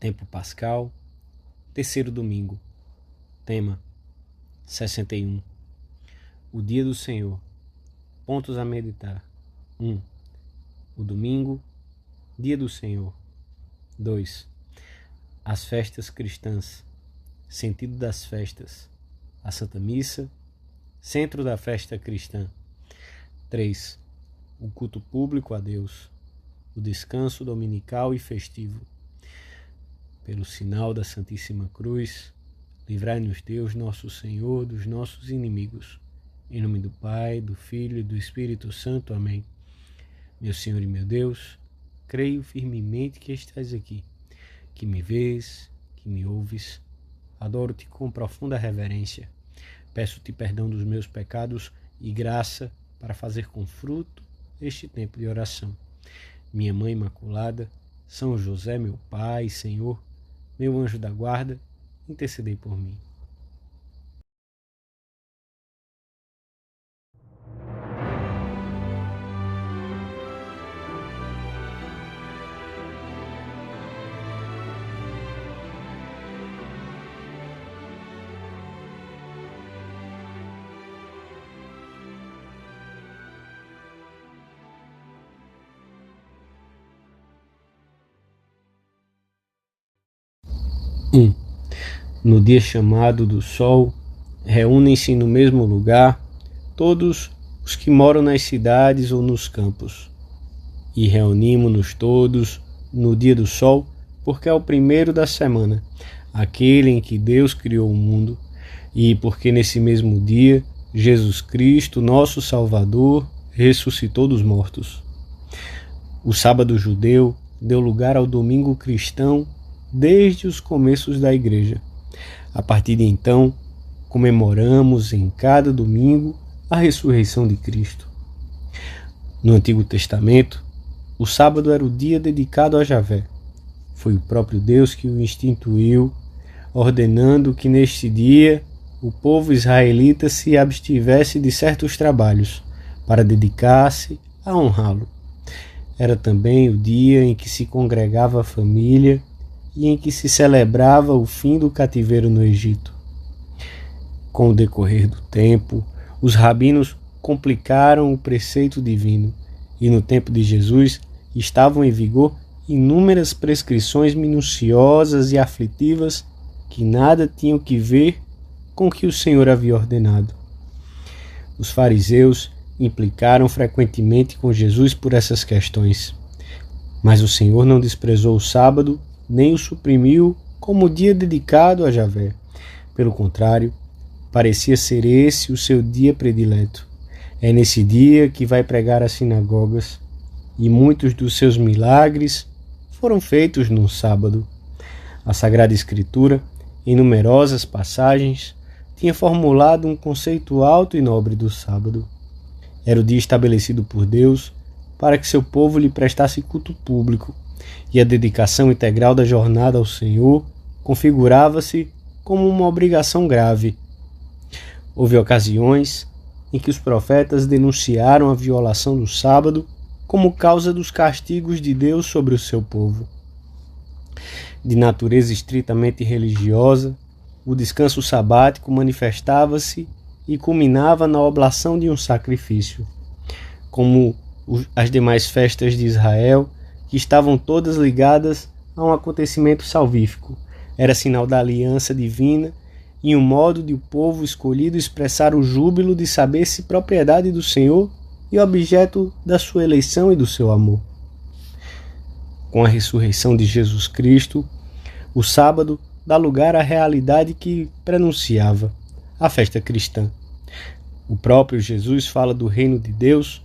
Tempo pascal, terceiro domingo. Tema: 61. O dia do Senhor. Pontos a meditar. 1. O domingo, dia do Senhor. 2. As festas cristãs. Sentido das festas. A Santa Missa, centro da festa cristã. 3. O culto público a Deus. O descanso dominical e festivo. Pelo sinal da Santíssima Cruz, livrai-nos Deus, nosso Senhor, dos nossos inimigos. Em nome do Pai, do Filho e do Espírito Santo. Amém. Meu Senhor e meu Deus, creio firmemente que estás aqui, que me vês, que me ouves. Adoro-te com profunda reverência. Peço-te perdão dos meus pecados e graça para fazer com fruto este tempo de oração. Minha Mãe Imaculada, São José, meu Pai e Senhor, meu anjo da guarda, intercedei por mim. No dia chamado do sol, reúnem-se no mesmo lugar todos os que moram nas cidades ou nos campos. E reunimos-nos todos no dia do sol, porque é o primeiro da semana, aquele em que Deus criou o mundo, e porque nesse mesmo dia Jesus Cristo, nosso Salvador, ressuscitou dos mortos. O sábado judeu deu lugar ao domingo cristão desde os começos da Igreja. A partir de então, comemoramos em cada domingo a ressurreição de Cristo. No Antigo Testamento, o sábado era o dia dedicado a Javé. Foi o próprio Deus que o instituiu, ordenando que neste dia o povo israelita se abstivesse de certos trabalhos para dedicar-se a honrá-lo. Era também o dia em que se congregava a família e em que se celebrava o fim do cativeiro no Egito. Com o decorrer do tempo, os rabinos complicaram o preceito divino, e no tempo de Jesus estavam em vigor inúmeras prescrições minuciosas e aflitivas que nada tinham que ver com o que o Senhor havia ordenado. Os fariseus implicaram frequentemente com Jesus por essas questões, mas o Senhor não desprezou o sábado nem o suprimiu como dia dedicado a Javé. Pelo contrário, parecia ser esse o seu dia predileto. É nesse dia que vai pregar às sinagogas, e muitos dos seus milagres foram feitos no sábado. A Sagrada Escritura, em numerosas passagens, tinha formulado um conceito alto e nobre do sábado. Era o dia estabelecido por Deus para que seu povo lhe prestasse culto público, e a dedicação integral da jornada ao Senhor configurava-se como uma obrigação grave. Houve ocasiões em que os profetas denunciaram a violação do sábado como causa dos castigos de Deus sobre o seu povo. De natureza estritamente religiosa, o descanso sabático manifestava-se e culminava na oblação de um sacrifício. Como as demais festas de Israel, que estavam todas ligadas a um acontecimento salvífico. Era sinal da aliança divina e um modo de o povo escolhido expressar o júbilo de saber-se propriedade do Senhor e objeto da sua eleição e do seu amor. Com a ressurreição de Jesus Cristo, o sábado dá lugar à realidade que prenunciava, a festa cristã. O próprio Jesus fala do reino de Deus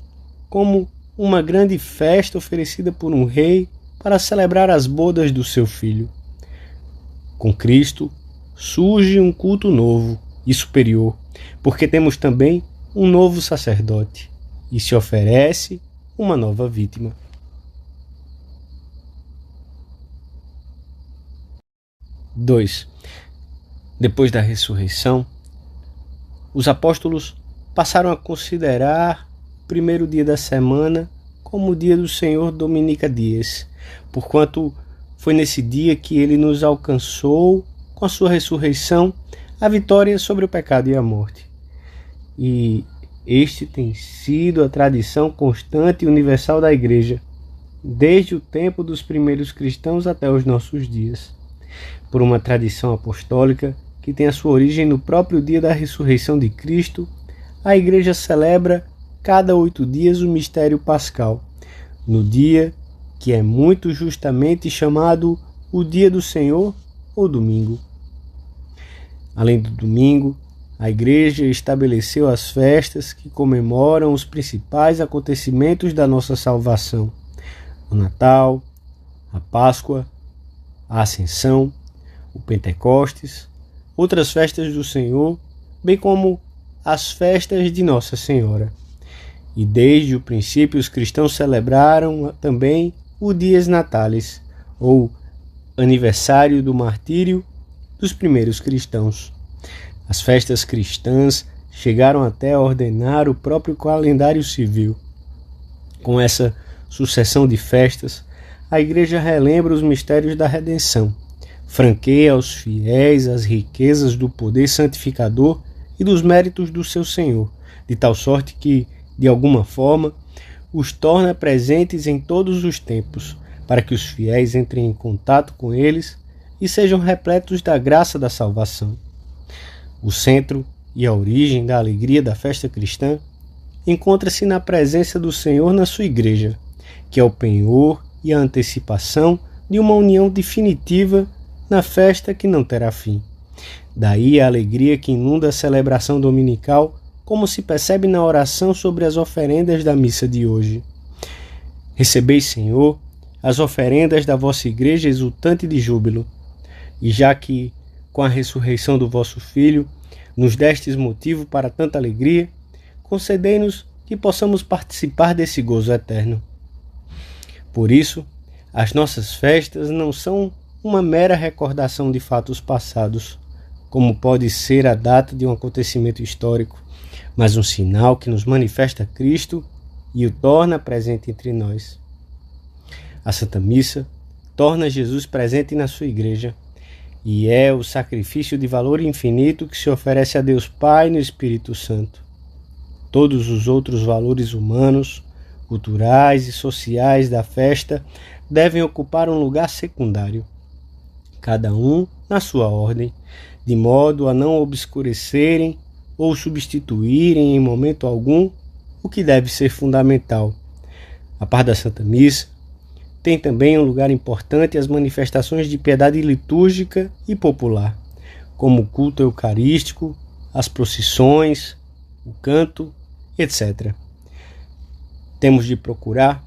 como uma grande festa oferecida por um rei para celebrar as bodas do seu filho. Com Cristo surge um culto novo e superior, porque temos também um novo sacerdote e se oferece uma nova vítima. Depois da ressurreição, os apóstolos passaram a considerar o primeiro dia da semana como o dia do Senhor Dominica Dies, porquanto foi nesse dia que ele nos alcançou, com a sua ressurreição, a vitória sobre o pecado e a morte. E este tem sido a tradição constante e universal da Igreja, desde o tempo dos primeiros cristãos até os nossos dias. Por uma tradição apostólica que tem a sua origem no próprio dia da ressurreição de Cristo, a Igreja celebra cada 8 dias o mistério pascal, no dia que é muito justamente chamado o Dia do Senhor ou Domingo. Além do domingo, a Igreja estabeleceu as festas que comemoram os principais acontecimentos da nossa salvação: o Natal, a Páscoa, a Ascensão, o Pentecostes, outras festas do Senhor, bem como as festas de Nossa Senhora. E desde o princípio os cristãos celebraram também o Dies Natalis, ou aniversário do martírio dos primeiros cristãos. As festas cristãs chegaram até a ordenar o próprio calendário civil. Com essa sucessão de festas, a Igreja relembra os mistérios da redenção, franqueia aos fiéis as riquezas do poder santificador e dos méritos do seu Senhor, de tal sorte que, de alguma forma, os torna presentes em todos os tempos, para que os fiéis entrem em contato com eles e sejam repletos da graça da salvação. O centro e a origem da alegria da festa cristã encontra-se na presença do Senhor na sua Igreja, que é o penhor e a antecipação de uma união definitiva na festa que não terá fim. Daí a alegria que inunda a celebração dominical, como se percebe na oração sobre as oferendas da missa de hoje. Recebeis, Senhor, as oferendas da vossa Igreja exultante de júbilo, e já que, com a ressurreição do vosso Filho, nos destes motivo para tanta alegria, concedei-nos que possamos participar desse gozo eterno. Por isso, as nossas festas não são uma mera recordação de fatos passados, como pode ser a data de um acontecimento histórico, mas um sinal que nos manifesta Cristo e o torna presente entre nós. A Santa Missa torna Jesus presente na sua Igreja e é o sacrifício de valor infinito que se oferece a Deus Pai no Espírito Santo. Todos os outros valores humanos, culturais e sociais da festa devem ocupar um lugar secundário, cada um na sua ordem, de modo a não obscurecerem ou substituírem em momento algum o que deve ser fundamental. A par da Santa Missa, tem também um lugar importante as manifestações de piedade litúrgica e popular, como o culto eucarístico, as procissões, o canto, etc. Temos de procurar,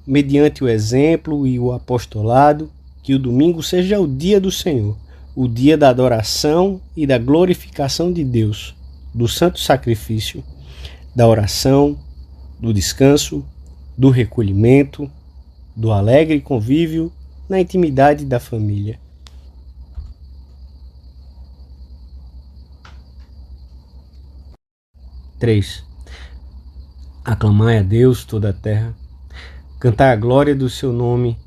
mediante o exemplo e o apostolado, que o domingo seja o dia do Senhor, o dia da adoração e da glorificação de Deus, do santo sacrifício, da oração, do descanso, do recolhimento, do alegre convívio na intimidade da família. (3) Aclamai a Deus toda a terra, cantai a glória do seu nome,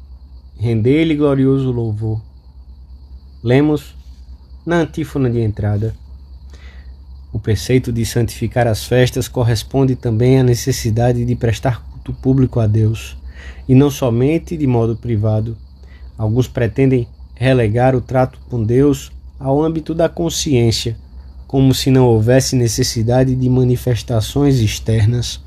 rendei-lhe glorioso louvor. Lemos na antífona de entrada. O preceito de santificar as festas corresponde também à necessidade de prestar culto público a Deus, e não somente de modo privado. Alguns pretendem relegar o trato com Deus ao âmbito da consciência, como se não houvesse necessidade de manifestações externas,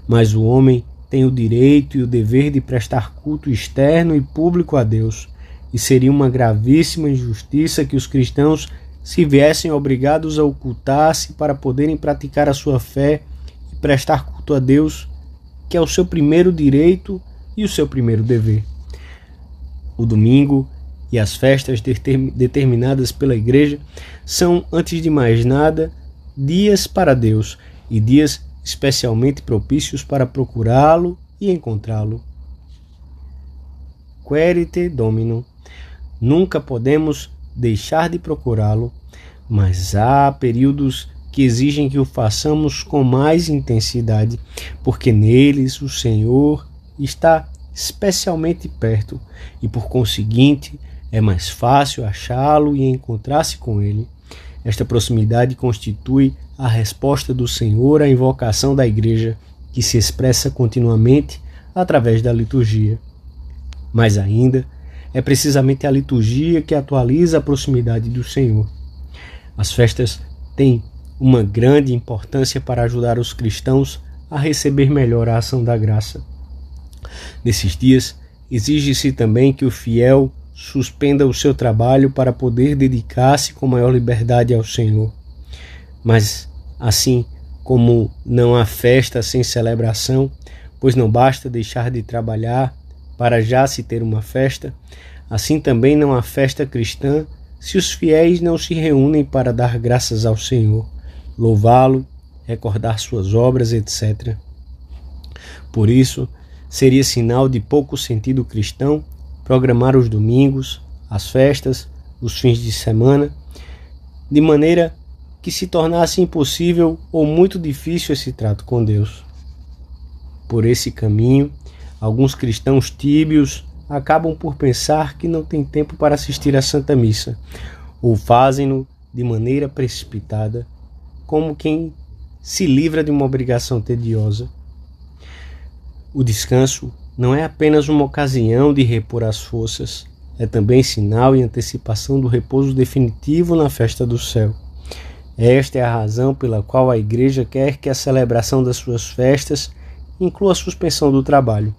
mas o homem tem o direito e o dever de prestar culto externo e público a Deus, e seria uma gravíssima injustiça que os cristãos se viessem obrigados a ocultar-se para poderem praticar a sua fé e prestar culto a Deus, que é o seu primeiro direito e o seu primeiro dever. O domingo e as festas determinadas pela Igreja são, antes de mais nada, dias para Deus e dias especialmente propícios para procurá-lo e encontrá-lo. Quaerite Dominum. Nunca podemos deixar de procurá-lo, mas há períodos que exigem que o façamos com mais intensidade, porque neles o Senhor está especialmente perto e, por conseguinte, É mais fácil achá-lo e encontrar-se com ele. Esta proximidade constitui a resposta do Senhor à invocação da Igreja, que se expressa continuamente através da liturgia. Mais ainda, é precisamente a liturgia que atualiza a proximidade do Senhor. As festas têm uma grande importância para ajudar os cristãos a receber melhor a ação da graça. Nesses dias, exige-se também que o fiel suspenda o seu trabalho para poder dedicar-se com maior liberdade ao Senhor. Mas, assim como não há festa sem celebração, pois não basta deixar de trabalhar para já se ter uma festa, assim também não há festa cristã se os fiéis não se reúnem para dar graças ao Senhor, louvá-lo, recordar suas obras, etc. Por isso, seria sinal de pouco sentido cristão programar os domingos, as festas, os fins de semana, de maneira que se tornasse impossível ou muito difícil esse trato com Deus. Por esse caminho, alguns cristãos tíbios acabam por pensar que não têm tempo para assistir à Santa Missa, ou fazem-no de maneira precipitada, como quem se livra de uma obrigação tediosa. O descanso não é apenas uma ocasião de repor as forças, é também sinal e antecipação do repouso definitivo na festa do céu. Esta é a razão pela qual a Igreja quer que a celebração das suas festas inclua a suspensão do trabalho.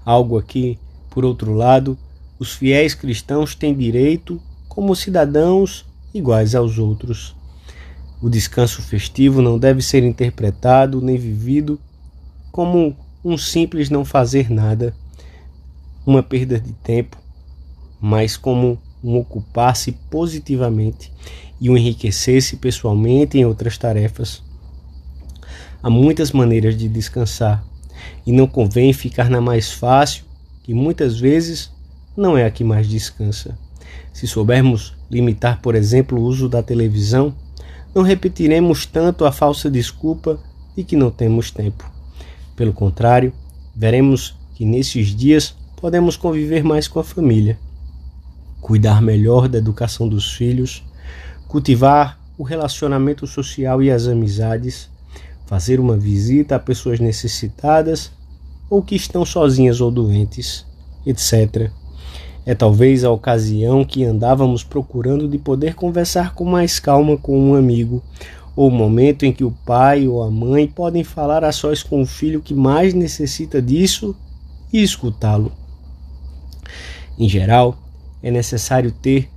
Algo a que, por outro lado, os fiéis cristãos têm direito como cidadãos iguais aos outros. O descanso festivo não deve ser interpretado nem vivido como um simples não fazer nada, uma perda de tempo, mas como um ocupar-se positivamente e um enriquecer-se pessoalmente em outras tarefas. Há muitas maneiras de descansar e não convém ficar na mais fácil, que muitas vezes não é a que mais descansa. Se soubermos limitar, por exemplo, o uso da televisão, não repetiremos tanto a falsa desculpa de que não temos tempo. Pelo contrário, veremos que nesses dias podemos conviver mais com a família, cuidar melhor da educação dos filhos, cultivar o relacionamento social e as amizades, fazer uma visita a pessoas necessitadas ou que estão sozinhas ou doentes, etc. É talvez a ocasião que andávamos procurando de poder conversar com mais calma com um amigo, ou o momento em que o pai ou a mãe podem falar a sós com o filho que mais necessita disso e escutá-lo. Em geral, é necessário ter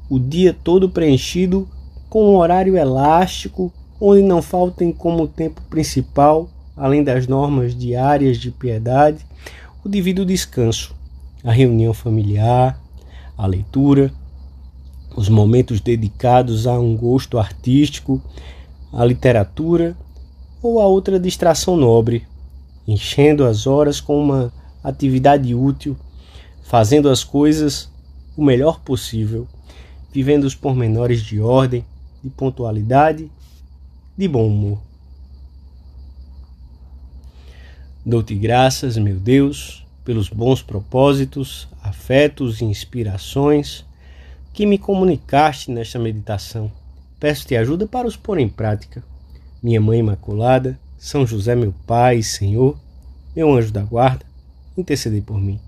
o dia todo preenchido com um horário elástico, onde não faltem como tempo principal, além das normas diárias de piedade, o devido descanso, a reunião familiar, a leitura, os momentos dedicados a um gosto artístico, a literatura ou a outra distração nobre, enchendo as horas com uma atividade útil, fazendo as coisas o melhor possível, vivendo os pormenores de ordem, de pontualidade, de bom humor. Dou-te graças, meu Deus, pelos bons propósitos, afetos e inspirações que me comunicaste nesta meditação. Peço-te ajuda para os pôr em prática. Minha Mãe Imaculada, São José meu Pai e Senhor, meu anjo da guarda, intercedei por mim.